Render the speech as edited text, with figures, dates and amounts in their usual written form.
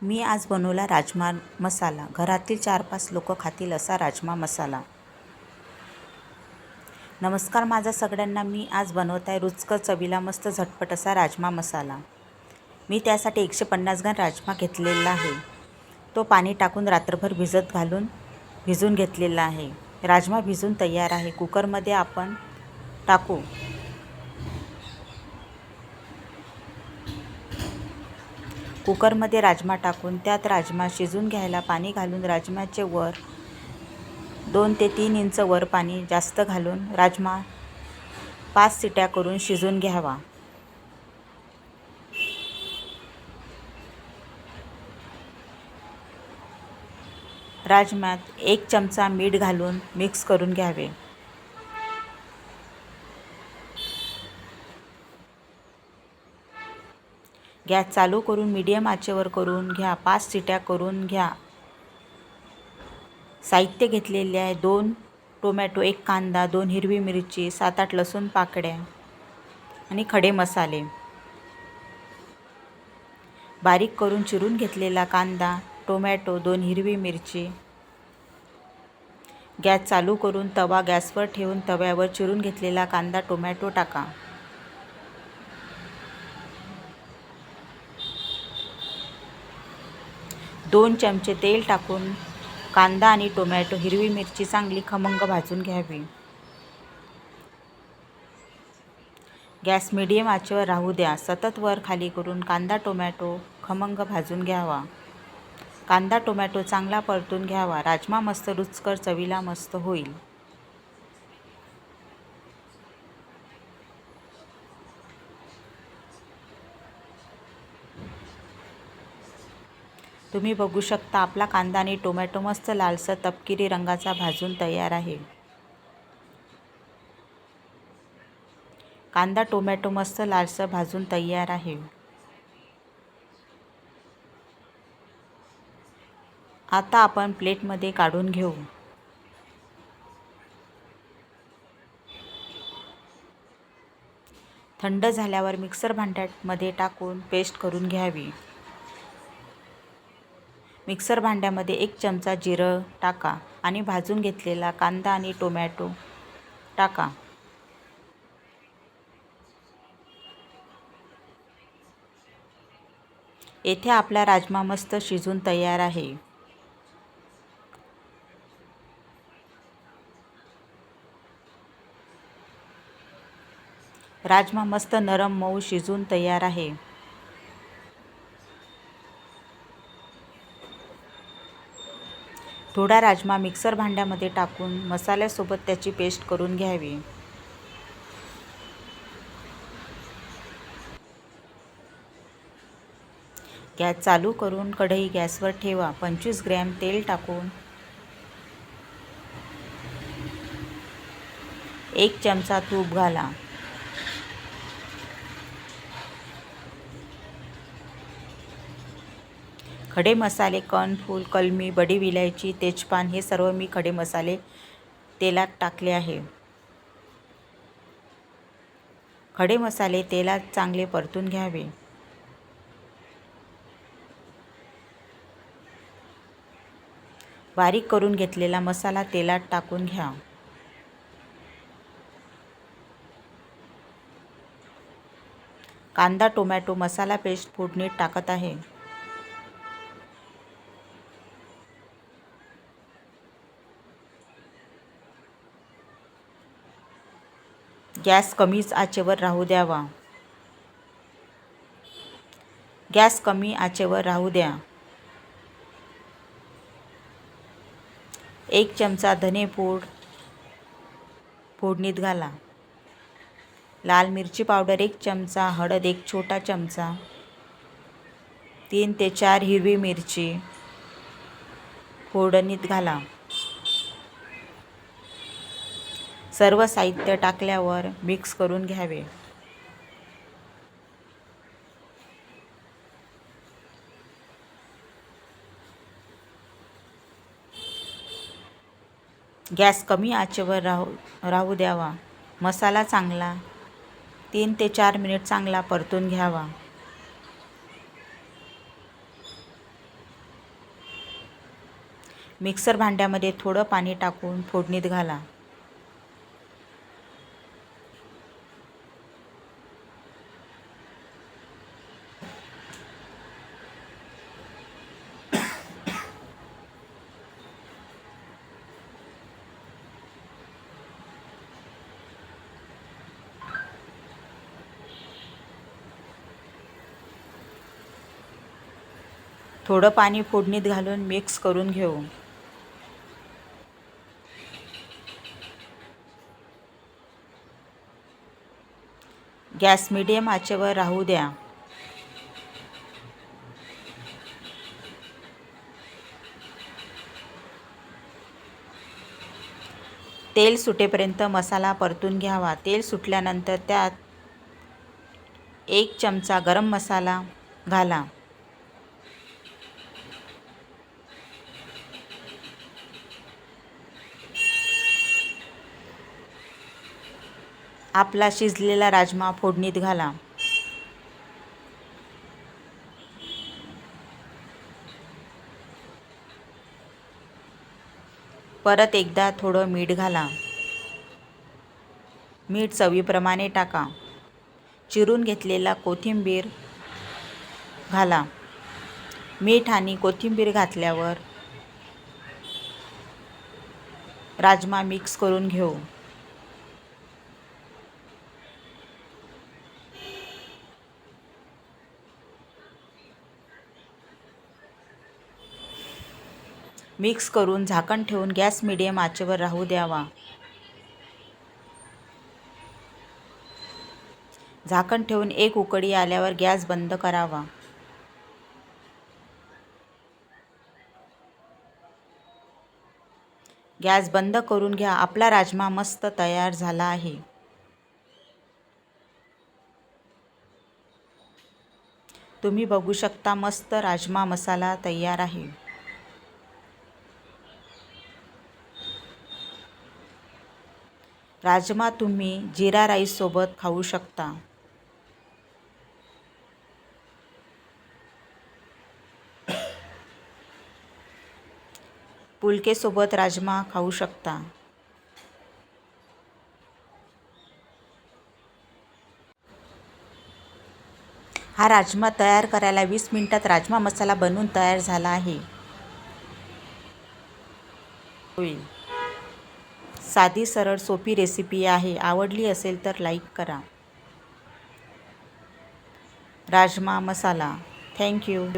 मी आज बनवला राजमा मसाला. घरातील 4-5 लोक खातील असा राजमा मसाला. नमस्कार माझा सगळ्यांना. मी आज बनवत आहे रुचकर चवीला मस्त झटपट असा राजमा मसाला. मी त्यासाठी 150 ग्रॅम राजमा घेतलेला आहे. तो पाणी टाकून रात्रभर भिजून घेतलेला आहे. राजमा भिजून तयार आहे. कुकरमध्ये आपण टाकू. कुकरमध्ये राजमा टाकून त्यात राजमा शिजून घ्यायला पाणी घालून राजम्याचे वर 2 ते 3 इंच वर पाणी जास्त घालून राजमा 5 शिट्या करून शिजून घ्यावा. राजम्यात 1 चमचा मीठ घालून मिक्स करून घ्यावे. गॅस चालू करून मीडियम आचेवर करून घ्या. 5 शिट्या करून घ्या. साहित्य घेतलेले आहे 2 टोमॅटो, 1 कांदा, 2 हिरवी मिरची, 7-8 लसूण पाकळ्या आणि खडे मसाले. बारीक करून चिरून घेतलेला कांदा, टोमॅटो, 2 हिरवी मिरची. गॅस चालू करून तवा गॅसवर ठेवून तव्यावर चिरून घेतलेला कांदा, टोमॅटो टाका. दोन चमचे तेल टाकून कांदा आणि टोमॅटो, हिरवी मिरची चांगली खमंग भाजून घ्यावी. गॅस मीडियम आचेवर राहू द्या. सतत वर खाली करून कांदा टोमॅटो खमंग भाजून घ्यावा. कांदा टोमॅटो चांगला परतून घ्यावा. राजमा मस्त रुचकर चवीला मस्त होईल. तुम्ही बघू शकता आपला कांदा आणि टोमॅटो मस्त लालसर तपकिरी रंगाचा भाजून तयार आहे. कांदा टोमॅटो मस्त लालसर भाजून तयार आहे. आता आपण प्लेटमध्ये काढून घेऊ. थंड झाल्यावर मिक्सर भांड्यामध्ये टाकून पेस्ट करून घ्यावी. मिक्सर भांड्यामध्ये 1 चमचा जिरं टाका आणि भाजून घेतलेला कांदा आणि टोमॅटो टाका. येथे आपला राजमा मस्त शिजून तयार आहे. राजमा मस्त नरम मऊ शिजून तयार आहे. थोडा राजमा मिक्सर भांड्यामध्ये टाकून मसाल्यासोबत त्याची पेस्ट करून घ्यावी. गॅस चालू करून कढई गॅसवर ठेवा. 25 ग्रॅम तेल टाकून 1 चमचा तूप घाला. खडे मसाले कर्णफूल, कलमी, बडी विलायची, तेजपान हे सर्व मी खडे मसाले तेलात टाकले आहे. खडे मसाले तेलात चांगले परतून घ्यावे. बारीक करून घेतलेला मसाला तेलात टाकून घ्या. कांदा टोमॅटो मसाला पेस्ट फोडणीत टाकत आहे. गॅस कमीच आचेवर राहू द्यावा. गॅस कमी आचेवर राहू द्या. 1 चमचा धनेपूड फोडणीत घाला. लाल मिरची पावडर 1 चमचा, हळद 1 छोटा चमचा, 3 ते 4 हिरवी मिरची फोडणीत घाला. सर्व साहित्य टाकल्यावर मिक्स करून घ्यावे. गॅस कमी आचेवर राहू द्यावा. मसाला चांगला 3 ते 4 मिनिट चांगला परतून घ्यावा. मिक्सर भांड्यामध्ये थोडं पाणी टाकून फोडणीत घाला. थोडं पाणी फोडणीत घालून मिक्स करून घेऊ. गॅस मीडियम आचेवर राहू द्या. तेल सुटेपर्यंत मसाला परतून घ्यावा. तेल सुटल्यानंतर त्यात 1 चमचा गरम मसाला घाला. आपला शिजलेला राजमा फोडणीत घाला. परत एकदा थोडं मीठ घाला. मीठ चवीप्रमाणे टाका. चिरून घेतलेला कोथिंबीर घाला. मीठ आणि कोथिंबीर घातल्यावर राजमा मिक्स करून घेऊ. मिक्स करून झाकण ठेवून गॅस मीडियम आचेवर राहू द्यावा. झाकण ठेवून 1 उकळी आल्यावर गॅस बंद करावा. गॅस बंद करून घ्या. आपला राजमा मस्त तयार झाला आहे. तुम्ही बघू शकता मस्त राजमा मसाला तयार आहे. राजमा तुम्ही जीरा राईस सोबत खाऊ शकता. पुलकेसोबत राजमा खाऊ शकता. हा राजमा तयार करायला 20 मिनिटात राजमा मसाला बनवून तयार झाला आहे. साधी सरळ सोपी रेसिपी आहे. आवडली असेल तर लाईक करा. राजमा मसाला. थँक्यू.